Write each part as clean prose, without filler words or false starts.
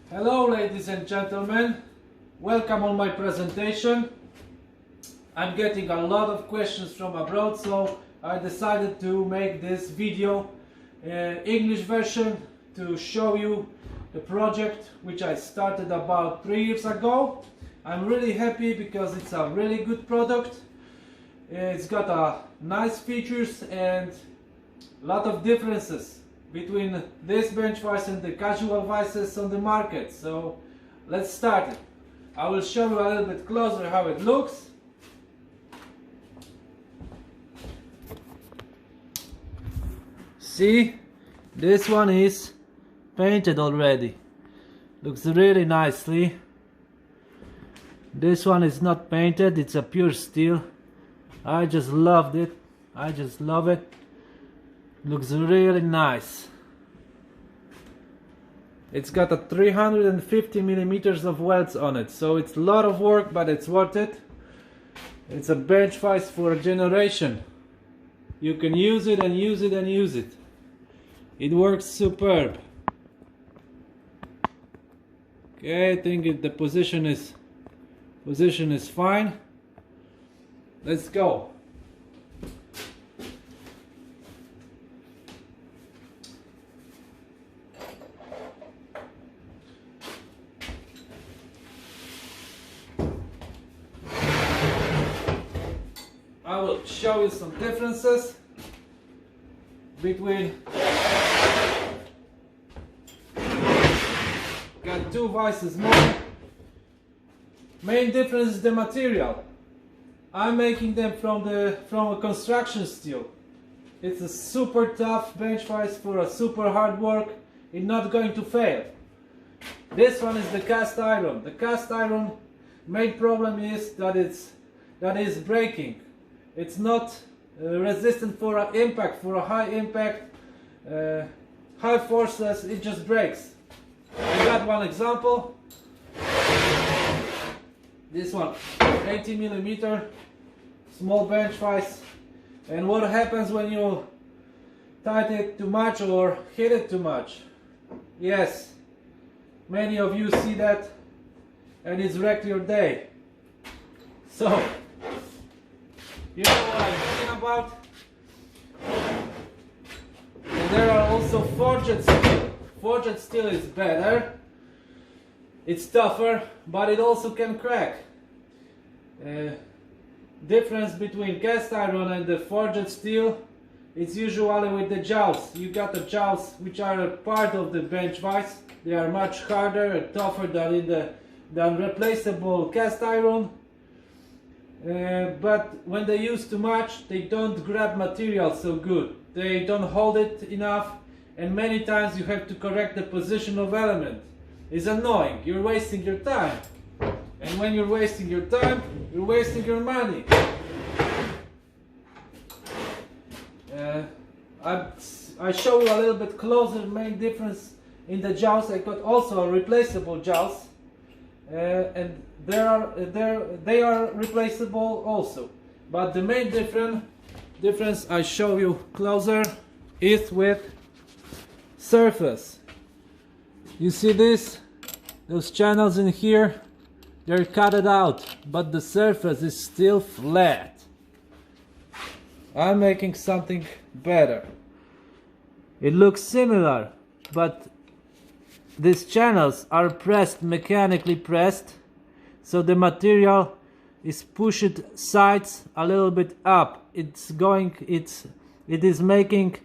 Hello ladies and gentlemen, welcome on my presentation. I'm getting a lot of questions from abroad, so I decided to make this video English version to show you the project which I started about 3 years ago. I'm really happy because it's a really good product. It's got nice features and a lot of differences between this bench vise and the casual vises on the market. So let's start it. I will show you a little bit closer how it looks. See, this one is painted already. Looks really nicely. This one is not painted, it's a pure steel. I just loved it. I just love it. Looks really nice. It's got a 350 millimeters of welds on it, so it's a lot of work, but it's worth it. It's a bench vise for a generation. You can use it and use it and use it. It works superb. Okay, I think the position is fine. Let's go. I will show you some differences between got two vices more. Main difference is the material. I'm making them from a construction steel. It's a super tough bench vise for a super hard work. It's not going to fail. This one is the cast iron. The cast iron main problem is that it is breaking. It's not resistant for an impact, for a high impact, high forces. It just breaks. I got one example. This one, 80 millimeter, small bench vise. And what happens when you tighten it too much or hit it too much? Yes, many of you see that, and it's wrecked your day. So, you know what I'm talking about? And there are also forged steel. Forged steel is better. It's tougher, but it also can crack. Difference between cast iron and the forged steel, it's usually with the jaws. You got the jaws which are a part of the bench vise. They are much harder and tougher than replaceable cast iron. But when they use too much, they don't grab material so good. They don't hold it enough, and many times you have to correct the position of element. It's annoying. You're wasting your time, and when you're wasting your time, you're wasting your money. I show you a little bit closer main difference in the jaws. I got also a replaceable jaws, and they are replaceable also. But the main difference I show you closer is with surface. You see this? Those channels in here, they're cut out, but the surface is still flat. I'm making something better. It looks similar, but these channels are pressed, mechanically pressed, so the material is pushed sides a little bit up. It is making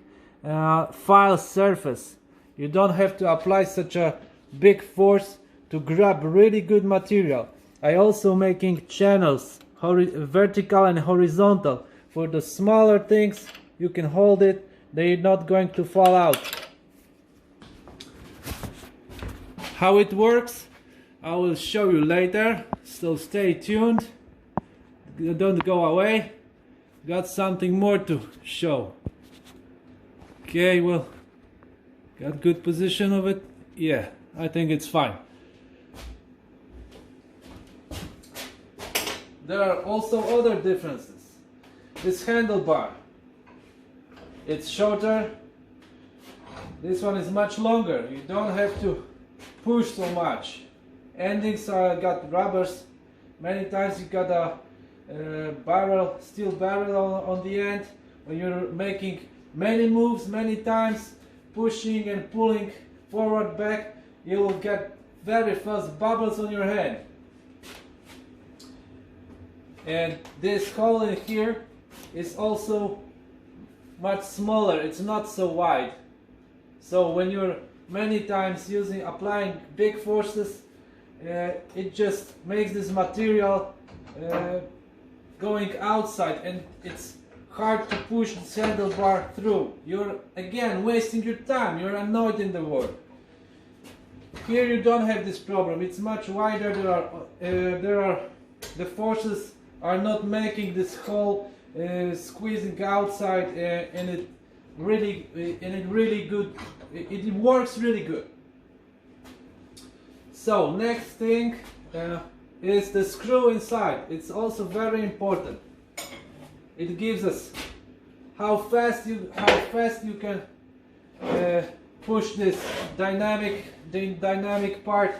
file surface. You don't have to apply such a big force to grab really good material. I also making channels, vertical and horizontal. For the smaller things, you can hold it. They're not going to fall out. How it works, I will show you later. So stay tuned. Don't go away. Got something more to show. Okay, well, got good position of it? Yeah, I think it's fine. There are also other differences. This handlebar, it's shorter. This one is much longer. You don't have to push so much. Endings are got rubbers. Many times you got a barrel, steel barrel on the end. When you're making many moves, many times, pushing and pulling forward, back, you will get very fast bubbles on your hand. And this hole in here is also much smaller, it's not so wide. So when you're many times applying big forces, it just makes this material going outside, and it's hard to push this handlebar through. You're again wasting your time, you're annoyed in the work. Here you don't have this problem, it's much wider. The forces are not making this hole squeezing outside, and it works really good. So next thing is the screw inside. It's also very important. It gives us how fast you can push this dynamic part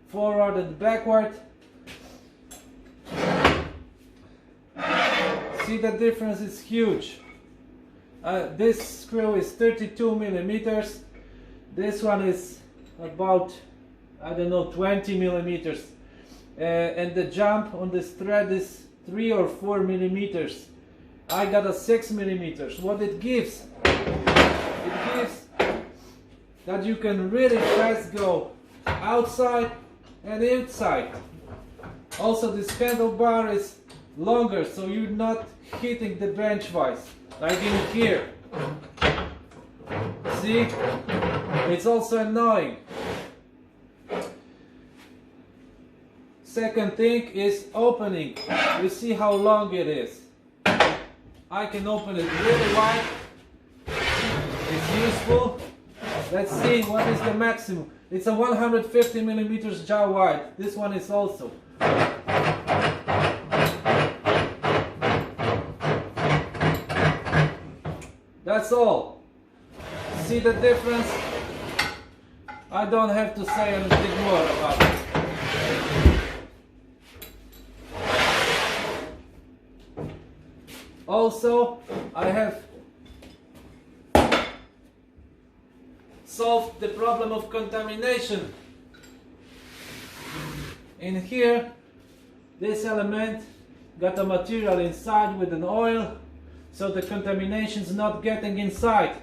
forward and backward. See, the difference is huge. This screw is 32 millimeters. This one is about, I don't know, 20 millimeters. And the jump on this thread is 3 or 4 millimeters. I got a 6 millimeters. What it gives? It gives that you can really fast go outside and inside. Also, this handlebar is longer, so you're not hitting the bench vise like in here. See, it's also annoying. Second thing is opening. You see how long it is. I can open it really wide. It's useful. Let's see what is the maximum. It's a 150 millimeters jaw wide. This one is also. That's all. See the difference? I don't have to say anything more about it. Also, I have solved the problem of contamination. In here, this element got a material inside with an oil, so the contamination is not getting inside.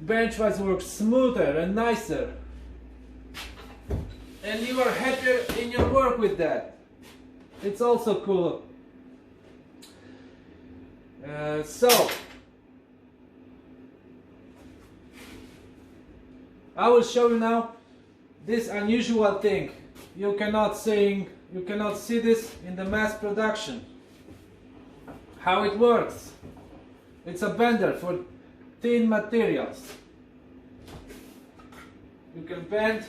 Bench vise works smoother and nicer, and you are happier in your work with that. It's also cool. So I will show you now this unusual thing. You cannot see this in the mass production. How it works. It's a bender for thin materials. You can bend.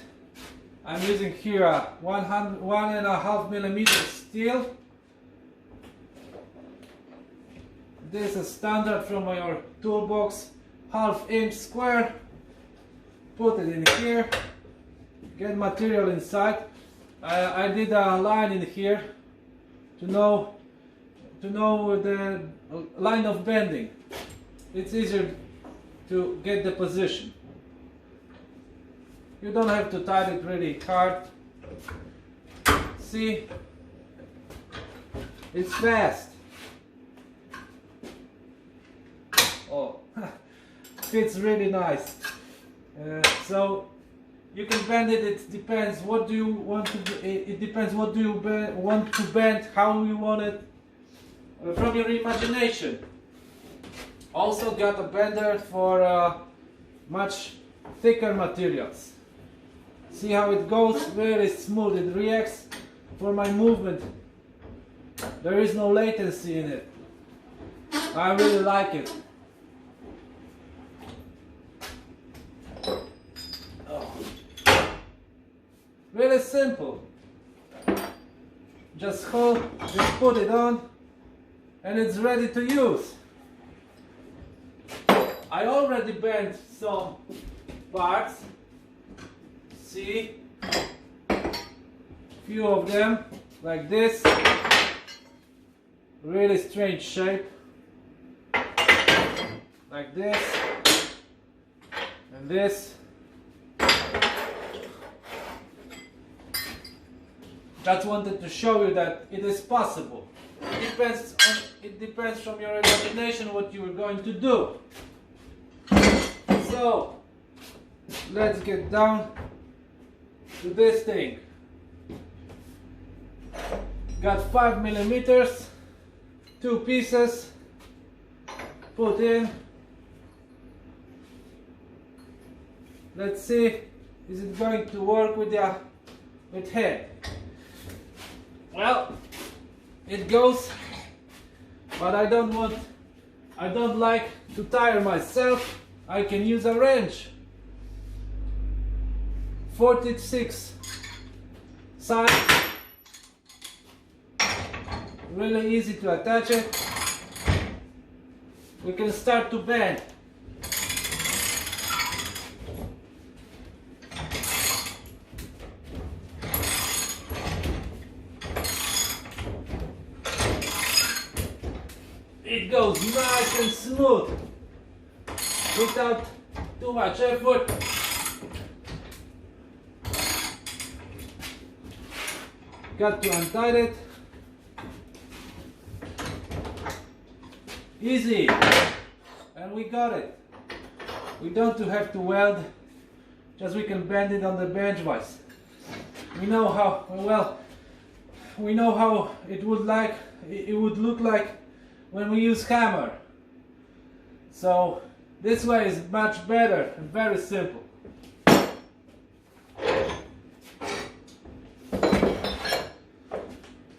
I'm using here a 1.5 millimeter steel. This is standard from your toolbox, 1/2 inch square. Put it in here. Get material inside. I did a line in here to know the line of bending. It's easier to get the position. You don't have to tie it really hard. See? It's fast. Oh, fits really nice. So you can bend it. It depends what do you want to. It depends what do you want to bend, how you want it, from your imagination. Also got a bender for much thicker materials. See how it goes? Very smooth. It reacts for my movement. There is no latency in it. I really like it. Really simple. Just put it on and it's ready to use. I already bent some parts. See, Few of them like this, really strange shape, like this and this. Just wanted to show you that it is possible. It depends from your imagination what you are going to do. So let's get down to this thing. Got 5 millimeters, 2 pieces, put in. Let's see, is it going to work with head? Well, it goes, but I don't like to tire myself. I can use a wrench. 46 size. Really easy to attach it. We can start to bend. It goes nice and smooth without too much effort. Got to untie it. Easy, and we got it. We don't have to weld, just we can bend it on the bench vise. We know how it would look like when we use hammer. So this way is much better and very simple.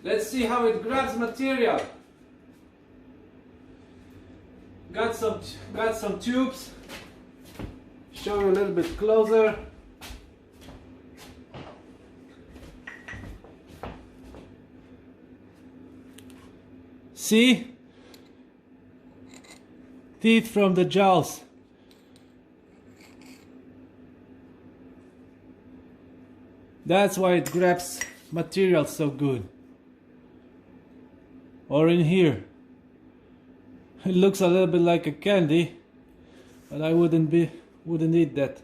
Let's see how it grabs material. Got some tubes. Show you a little bit closer. See? Teeth from the jaws. That's why it grabs material so good. Or in here. It looks a little bit like a candy, but I wouldn't eat that.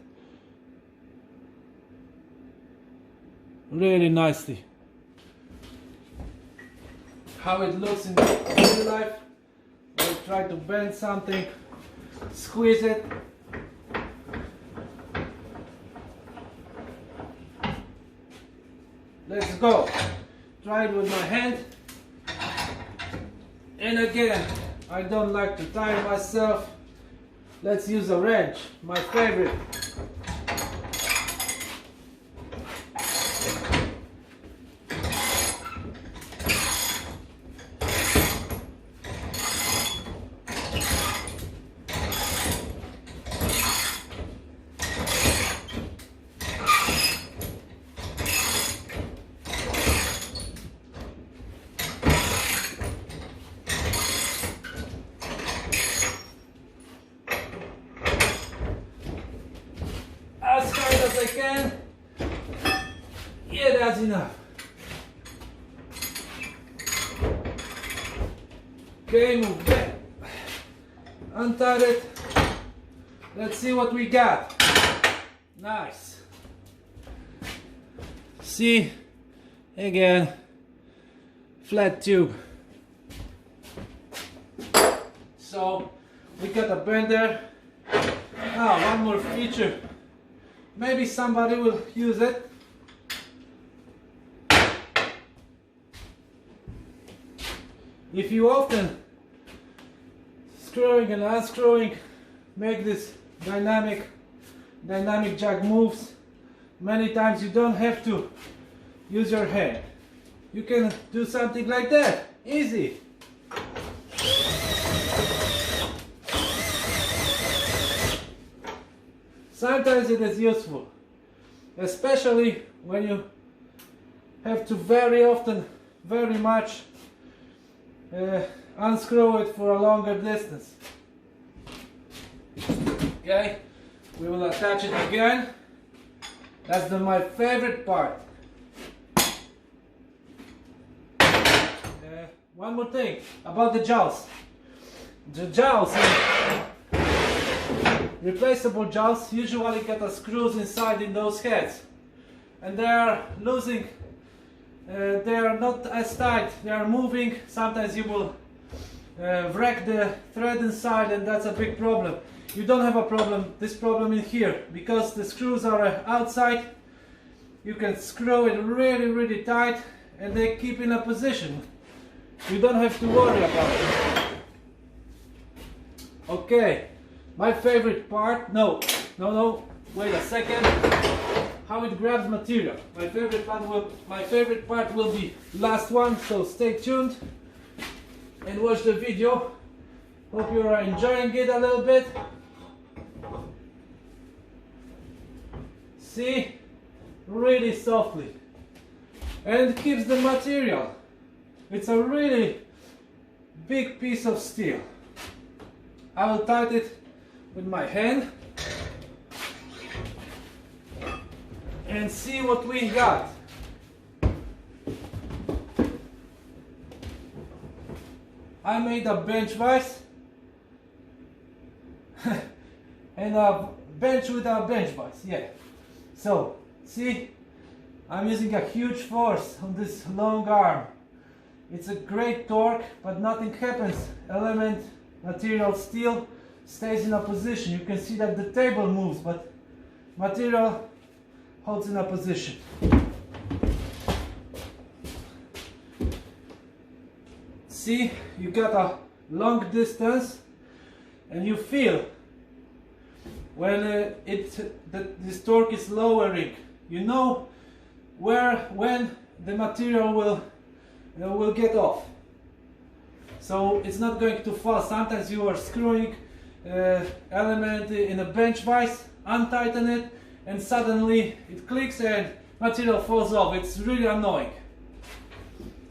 Really nicely. How it looks in real life. I'll try to bend something, squeeze it. Let's go. Try it with my hand. And again, I don't like to tire myself. Let's use a wrench, my favorite. As hard as I can. Yeah, that's enough. Okay, move back. Untie it. Let's see what we got. Nice. See, again, flat tube. So we got a bender. Ah, one more feature. Maybe somebody will use it. If you often screwing and unscrewing make this dynamic jack moves, many times you don't have to use your hand. You can do something like that. Easy. Sometimes it is useful, especially when you have to very much unscrew it for a longer distance. Okay, we will attach it again. That's my favorite part. One more thing about the jowls. The jowls, replaceable jowls, usually get a screws inside in those heads, and they are losing. They are not as tight. They are moving. Sometimes you will wreck the thread inside, and that's a big problem. You don't have a problem, this problem in here, because the screws are outside. You can screw it really tight and they keep in a position. You don't have to worry about it. Okay, my favorite part, no, wait a second. How it grabs material. My favorite part will be last one, so stay tuned and watch the video. Hope you are enjoying it a little bit. See, really softly, and it keeps the material. It's a really big piece of steel. I will tighten it with my hand and see what we got. I made a bench vise and a bench with a bench vise, yeah. So, see, I'm using a huge force on this long arm. It's a great torque, but nothing happens. Element, material, steel stays in a position. You can see that the table moves, but material holds in a position. See, you got a long distance, and you feel when this torque is lowering. You know when the material will get off. So it's not going to fall. Sometimes you are screwing element in a bench vise, untighten it, and suddenly it clicks and material falls off. It's really annoying.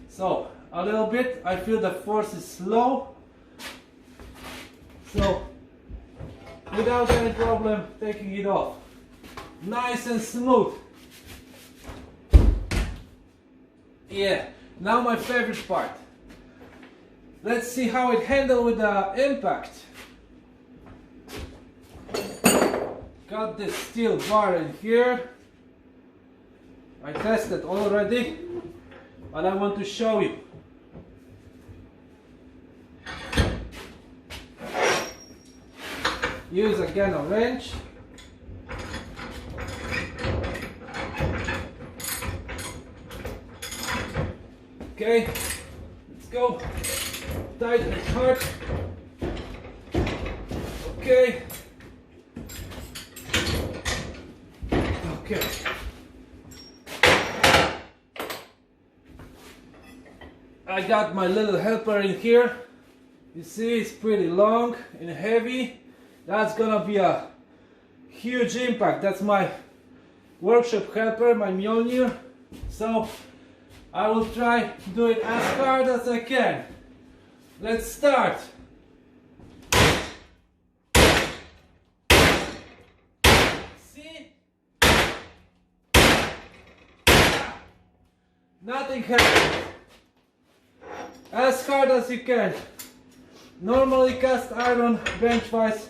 So a little bit, I feel the force is low. So without any problem taking it off. Nice and smooth. Yeah, now my favorite part. Let's see how it handles with the impact. Got this steel bar in here. I tested already, but I want to show you. Use again a wrench. Okay, let's go. Tighten it hard. Okay. Okay. I got my little helper in here. You see, it's pretty long and heavy. That's gonna be a huge impact. That's my workshop helper, my Mjolnir. So I will try to do it as hard as I can. Let's start. See? Nothing happens. As hard as you can. Normally cast iron bench vise,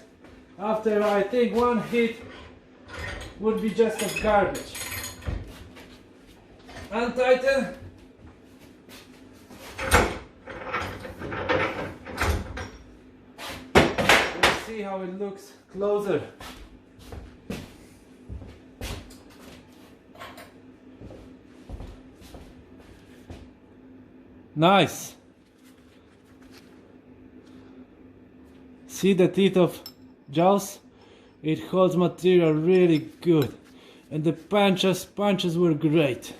after I think one hit would be just a garbage. Untighten. Let's see how it looks closer. Nice. See the teeth of jaws? It holds material really good, and the punches were great.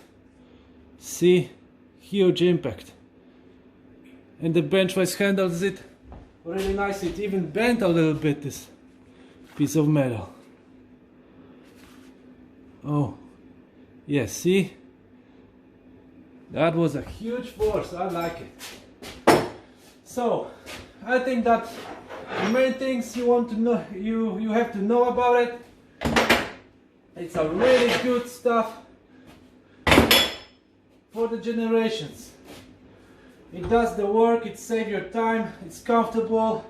See, huge impact, and the bench vise handles it really nice. It even bent a little bit, this piece of metal. Oh, yeah, see, that was a huge force. I like it. So I think that the main things you want to know, you have to know about it. It's a really good stuff for the generations. It does the work, it saves your time, it's comfortable.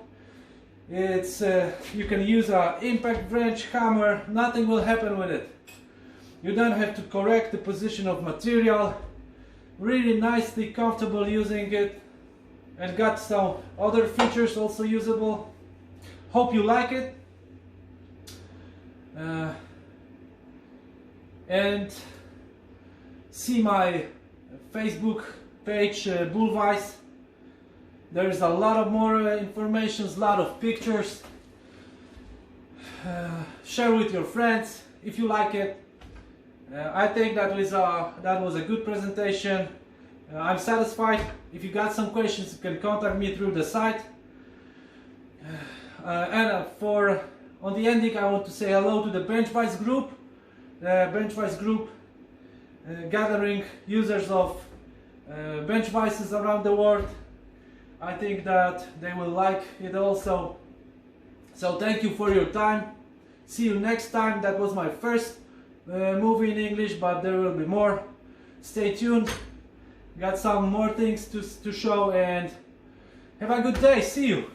It's you can use an impact wrench, hammer, nothing will happen with it. You don't have to correct the position of material. Really nicely comfortable using it, and got some other features also usable. Hope you like it. And see my Facebook page, Vise. There is a lot of more information, a lot of pictures. Share with your friends if you like it. I think that was a good presentation. I'm satisfied. If you got some questions, you can contact me through the site. On the ending, I want to say hello to the Vise group. Vise group gathering users of Vises around the world. I think that they will like it also. So thank you for your time. See you next time. That was my first movie in English, but there will be more. Stay tuned. Got some more things to show, and have a good day. See you.